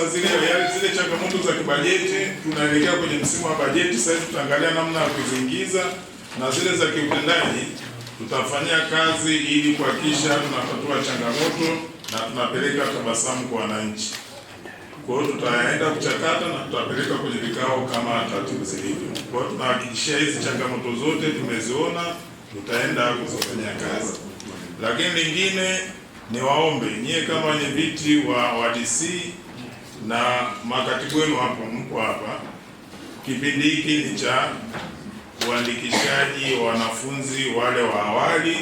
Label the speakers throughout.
Speaker 1: zile changamoto za kibajeti, tunaelekea kwenye msimu wa bajeti sasa, tutaangalia namna ya kuziingiza, na zile za kiutendaji tutafanyia kazi ili kuhakikisha tunatatua changamoto na tunapeleka tabasamu kwa wananchi. Kwa hiyo tutaenda kuchakata na tutapeleka kwenye vikao kama taratibu zilivyo. Kwa hiyo tunahakikishia hizi changamoto zote tumeziona, tutaenda kuzifanyia kazi. Lakini lingine ni waombe nyie kama wenyeviti wa DC na makatibu wenu hapo, mko hapa, kipindi hiki ni cha uandikishaji wa wanafunzi wale wa awali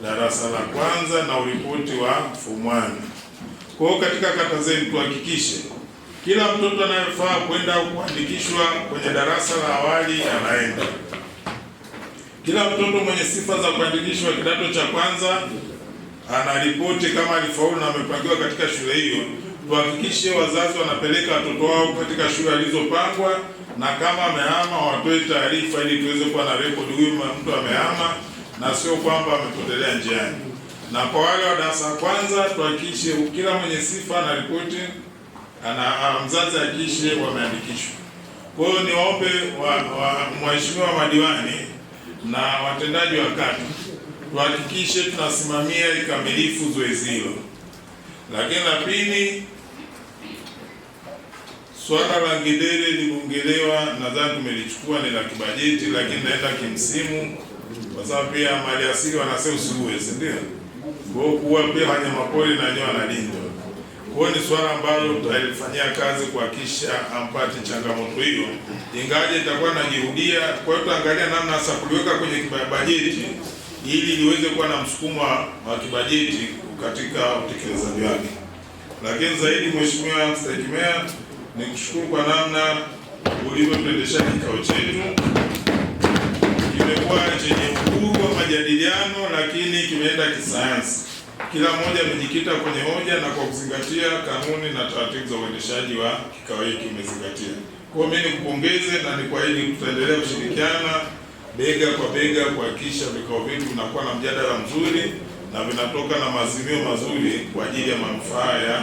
Speaker 1: darasa la kwanza na uripoti wa form 1. Kwa hiyo katika kata zenu tuhakikishe kila mtoto anayefaa kwenda kuandikishwa kwenye darasa la awali anaenda. Kila mtoto mwenye sifa za kuandikishwa kidato cha kwanza anaripoti kama alifaulu na amepangiwa katika shule hiyo. Tuhakikishe wazazi wanapeleka watoto wao katika shule alizopangwa, na kama amehama watoe taarifa ili tuweze kuwa na rekodi, huyu mtu amehama na sio kwamba amepotelea njiani. Na kwa wale wa darasa la kwanza tuhakikishe kila mwenye sifa na ripoti mzazi hakikishe wameandikishwa. Kwa hiyo niwaombe mheshimiwa madiwani na watendaji wa kata tuhakikishe tunasimamia ikamilifu zoezi hilo. Lakini la pili, swala la ngedere limeongelewa, nadhani tumelichukua, ni la kibajeti, lakini naenda kimsimu, kwa sababu pia mali asili wanasema usiue, si ndio? Kwa hiyo kuwa pia wanyamapori na wenyewe wanalindwa. Kwa hiyo ni swala ambalo tutalifanyia kazi kuhakikisha ampati changamoto hiyo, ingaje itakuwa najirudia. Kwa hiyo tutaangalia namna sasa kuliweka kwenye bajeti ili liweze kuwa na msukumo wa kibajeti katika utekelezaji wake. Lakini zaidi, Mheshimiwa Mstahiki Meya, nikushukuru kwa namna ulivyotuendesha kikao chetu. Kimekuwa chenye uhuru wa majadiliano, lakini kimeenda kisayansi. Kila mmoja amejikita kwenye hoja na kwa kuzingatia kanuni na taratibu za uendeshaji wa kikao hiki umezingatia. Kwa hiyo mimi nikupongeze na nikuahidi tutaendelea kushirikiana bega kwa bega kuhakikisha vikao vyetu vinakuwa na mjadala mzuri na vinatoka na maazimio mazuri kwa ajili ya manufaa ya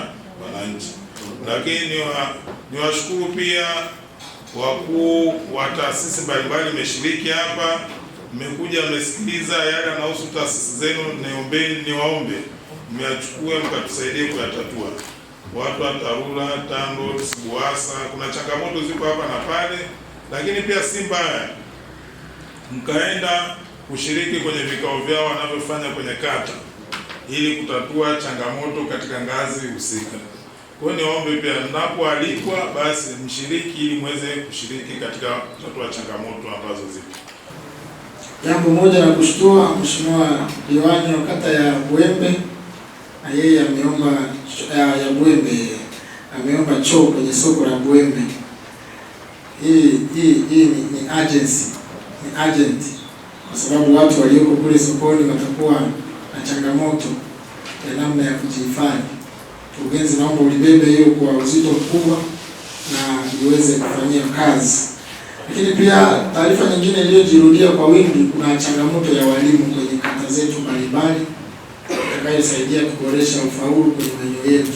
Speaker 1: wananchi. Lakini niwashukuru pia wakuu wa taasisi mbalimbali mmeshiriki hapa, mmekuja mmesikiliza yale yanayohusu taasisi zenu. Niwaombe mmeachukue mkatusaidie kuyatatua. Watu wa TARURA, TANROADS, BUWASA, kuna changamoto ziko hapa na pale, lakini pia si mbaya mkaenda kushiriki kwenye vikao vyao wanavyofanya kwenye kata ili kutatua changamoto katika ngazi husika. Kwa hiyo niombe pia mnapoalikwa basi mshiriki ili muweze kushiriki katika kutatua changamoto ambazo zipo.
Speaker 2: Jambo moja la kushtua, Mheshimiwa diwani wa kata ya Bwembe na yeye ameomba ya Bwembe ameomba choo kwenye soko la Bwembe. Hii ni agency, ni agent, kwa sababu watu walioko kule sokoni watakuwa na changamoto ya namna ya kujihifadhi. Mkurugenzi, naomba ulibebe hiyo kwa uzito mkubwa na iweze kufanyia kazi. Lakini pia taarifa nyingine iliyojirudia kwa wingi, kuna changamoto ya walimu kwenye kata zetu mbalimbali itakayosaidia kuboresha ufaulu kwenye maeneo yetu.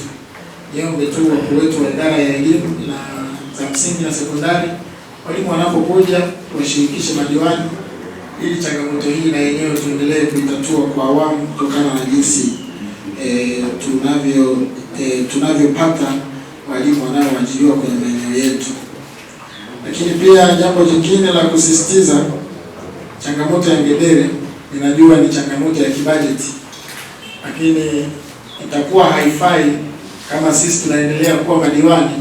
Speaker 2: Niombe tu wakuu wetu wa idara ya elimu na za msingi na sekondari, walimu wanapokuja washirikishe madiwani ili changamoto hii na yenyewe tuendelee kuitatua kwa awamu kutokana na jinsi tunavyopata walimu wanaoajiriwa kwenye maeneo yetu. Lakini pia jambo jingine la kusisitiza, changamoto ya ngedere ninajua ni changamoto ya kibajeti, lakini itakuwa haifai kama sisi tunaendelea kuwa madiwani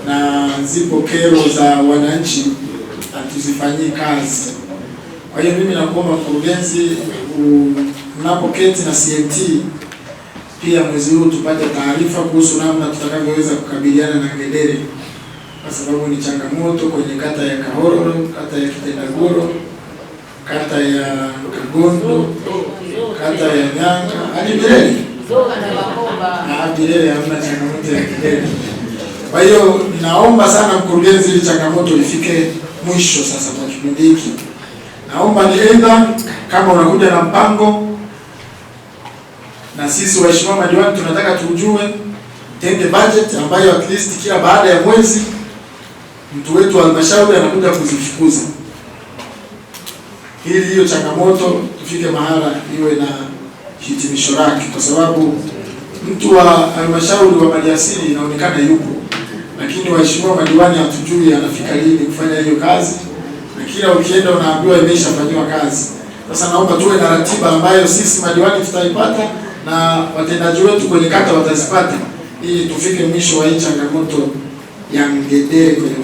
Speaker 2: na zipo kero za wananchi hatuzifanyii kazi. Kwa hiyo mimi nakuomba mkurugenzi, mnapoketi na CMT pia mwezi huu tupate taarifa kuhusu namna tutakavyoweza kukabiliana na ngedere, kwa sababu ni changamoto kwenye kata ya Kahororo, kata ya Kitendagoro, kata ya Kagondo, kata ya Nyanga, hadi Bireri. Bireri hamna changamoto ya ngedere. Kwa hiyo naomba sana mkurugenzi, ili changamoto ifike mwisho sasa kwa kipindi hiki. Naomba ni aidha kama unakuja na mpango na sisi waheshimiwa madiwani tunataka tujue tutenge budget ambayo at least kila baada ya mwezi mtu wetu wa halmashauri anakuja kuzifukuza, ili hiyo changamoto tufike mahala iwe na hitimisho lake, kwa sababu mtu wa halmashauri wa maliasili inaonekana yupo, lakini waheshimiwa madiwani hatujui anafika lini kufanya hiyo kazi, na kila ukienda unaambiwa imeshafanywa kazi. Sasa naomba tuwe na ratiba ambayo sisi madiwani tutaipata na watendaji wetu kwenye kata watazipata, ili tufike mwisho wa hii changamoto ya mgedere kwenye